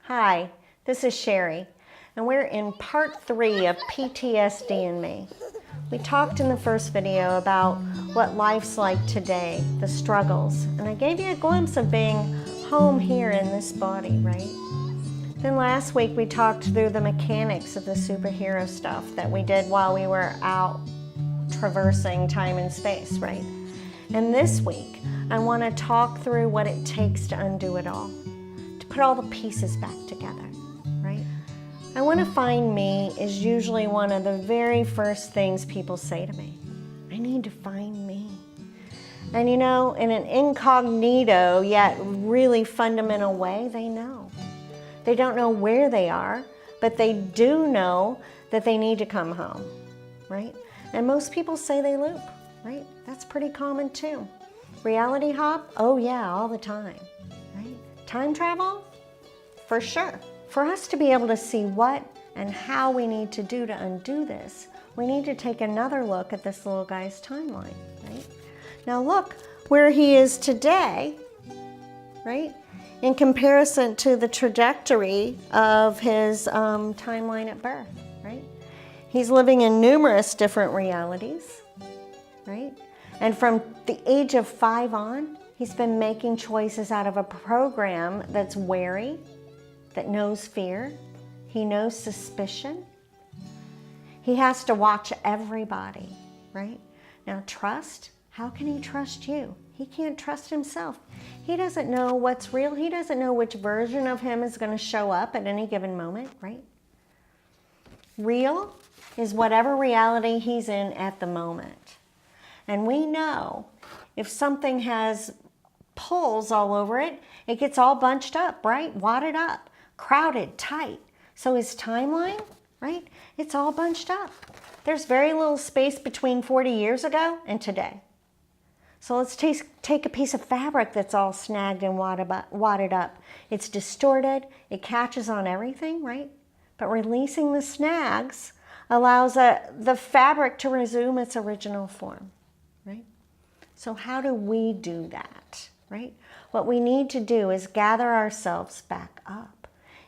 Hi, this is Cherie, and we're in part 3 of PTSD and me. We talked in the first video about what life's like today, the struggles, and I gave you a glimpse of being home here in this body, right? Then last week we talked through the mechanics of the superhero stuff that we did while we were out traversing time and space, right? And this week I want to talk through what it takes to undo it all, to put all the pieces back together, right? I want to find me is usually one of the very first things people say to me. I need to find me. And you know, in an incognito yet really fundamental way, they know. They don't know where they are, but they do know that they need to come home, right? And most people say they loop, right? That's pretty common too. Reality hop? Oh yeah, all the time, right? Time travel? For sure. For us to be able to see what and how we need to do to undo this, we need to take another look at this little guy's timeline, right? Now look where he is today, right? In comparison to the trajectory of his timeline at birth, right? He's living in numerous different realities, right? And from the age of 5 on, he's been making choices out of a program that's wary, that knows fear. He knows suspicion. He has to watch everybody, right? Now trust, how can he trust you? He can't trust himself. He doesn't know what's real. He doesn't know which version of him is going to show up at any given moment, right? Real is whatever reality he's in at the moment. And we know if something has pulls all over it, it gets all bunched up, right? Wadded up, crowded, tight. So his timeline, right? It's all bunched up. There's very little space between 40 years ago and today. So let's take a piece of fabric that's all snagged and wadded up. It's distorted, it catches on everything, right? But releasing the snags allows the fabric to resume its original form, right? So how do we do that, right? What we need to do is gather ourselves back up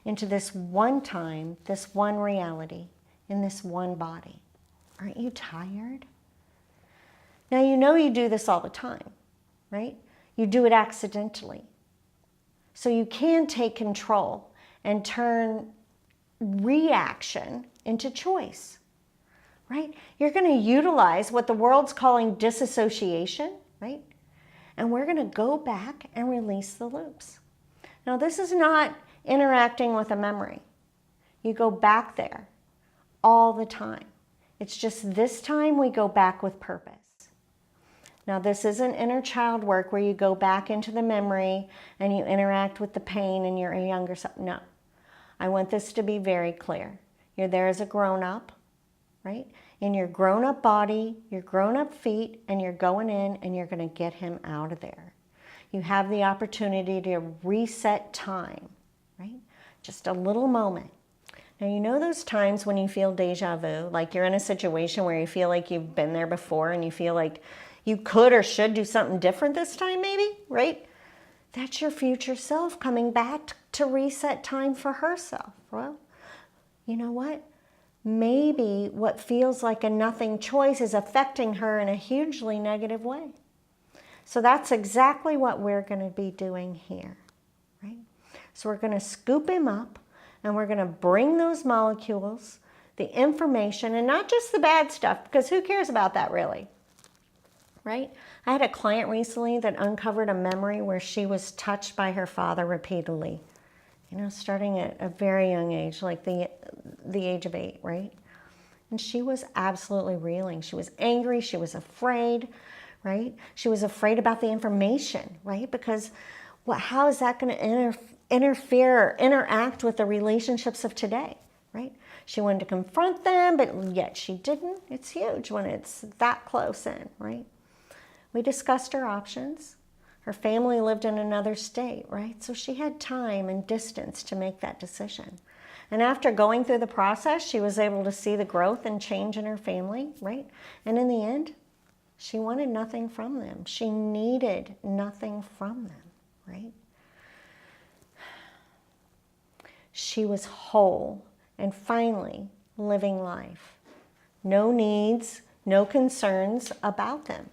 into this one time, this one reality, in this one body. Aren't you tired? Now, you know you do this all the time, right? You do it accidentally. So you can take control and turn reaction into choice, right? You're going to utilize what the world's calling disassociation, right? And we're going to go back and release the loops. Now, this is not interacting with a memory. You go back there all the time. It's just this time we go back with purpose. Now, this isn't inner child work where you go back into the memory and you interact with the pain and your younger self. No. I want this to be very clear. You're there as a grown-up, right? In your grown-up body, your grown-up feet, and you're going in and you're going to get him out of there. You have the opportunity to reset time, right? Just a little moment. Now, you know those times when you feel deja vu, like you're in a situation where you feel like you've been there before and you feel like you could or should do something different this time maybe, right? That's your future self coming back to reset time for herself. Well, you know what? Maybe what feels like a nothing choice is affecting her in a hugely negative way. So that's exactly what we're going to be doing here, right? So we're going to scoop him up and we're going to bring those molecules, the information, and not just the bad stuff, because who cares about that really? Right? I had a client recently that uncovered a memory where she was touched by her father repeatedly, you know, starting at a very young age, like the age of 8, right? And she was absolutely reeling. She was angry. She was afraid, right? She was afraid about the information, right? Because how is that going to interfere or interact with the relationships of today, right? She wanted to confront them, but yet she didn't. It's huge when it's that close in, right? We discussed her options. Her family lived in another state, right? So she had time and distance to make that decision. And after going through the process, she was able to see the growth and change in her family, right? And in the end, she wanted nothing from them. She needed nothing from them, right? she was whole and finally living life. No needs, no concerns about them.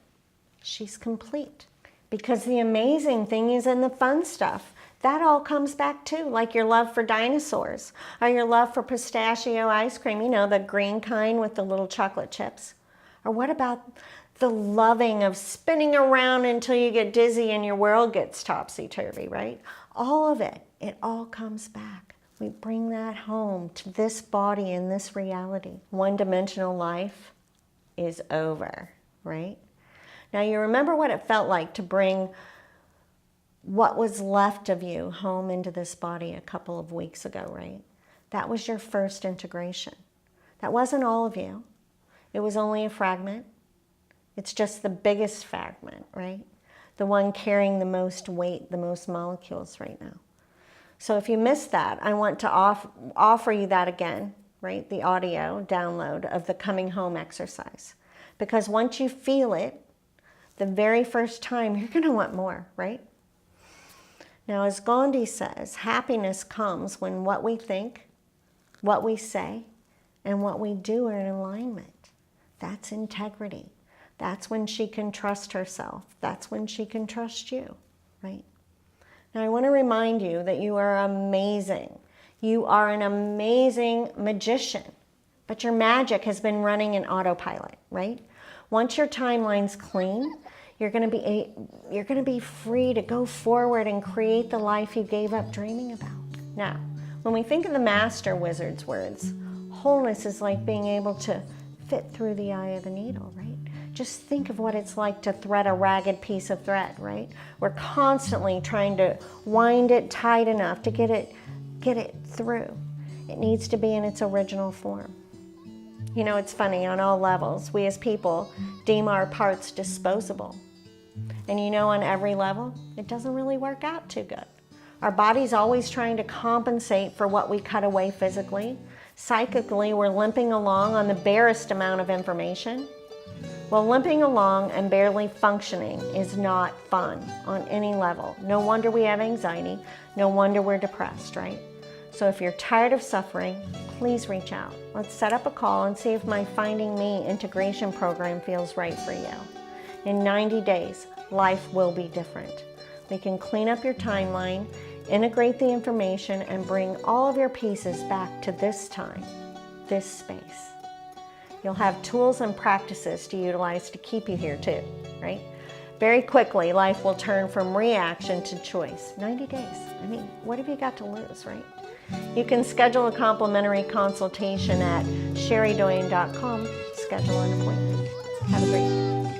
She's complete. Because the amazing thing is in the fun stuff, that all comes back too, like your love for dinosaurs or your love for pistachio ice cream, you know, the green kind with the little chocolate chips. Or what about the loving of spinning around until you get dizzy and your world gets topsy-turvy, right? All of it, it all comes back. We bring that home to this body and this reality. One-dimensional life is over, right? Now you remember what it felt like to bring what was left of you home into this body a couple of weeks ago, right? That was your first integration. That wasn't all of you. It was only a fragment. It's just the biggest fragment, right? The one carrying the most weight, the most molecules right now. So if you missed that, I want to offer you that again, right? The audio download of the coming home exercise. Because once you feel it, the very first time, you're going to want more, right? Now, as Gandhi says, happiness comes when what we think, what we say, and what we do are in alignment. That's integrity. That's when she can trust herself. That's when she can trust you, right? Now, I want to remind you that you are amazing. You are an amazing magician, but your magic has been running in autopilot, right? Once your timeline's clean, you're going to be free to go forward and create the life you gave up dreaming about. Now, when we think of the master wizard's words, wholeness is like being able to fit through the eye of the needle, right? Just think of what it's like to thread a ragged piece of thread, right? We're constantly trying to wind it tight enough to get it through. It needs to be in its original form. You know, it's funny, on all levels, we as people deem our parts disposable. And you know, on every level, it doesn't really work out too good. Our body's always trying to compensate for what we cut away physically. Psychically, we're limping along on the barest amount of information. Well, limping along and barely functioning is not fun on any level. No wonder we have anxiety. No wonder we're depressed, right? So if you're tired of suffering, please reach out. Let's set up a call and see if my Finding Me integration program feels right for you. In 90 days, life will be different. We can clean up your timeline, integrate the information, and bring all of your pieces back to this time, this space. You'll have tools and practices to utilize to keep you here too, right? Very quickly, life will turn from reaction to choice. 90 days. I mean, what have you got to lose, right? You can schedule a complimentary consultation at CherieDoyen.com. Schedule an appointment. Have a great day.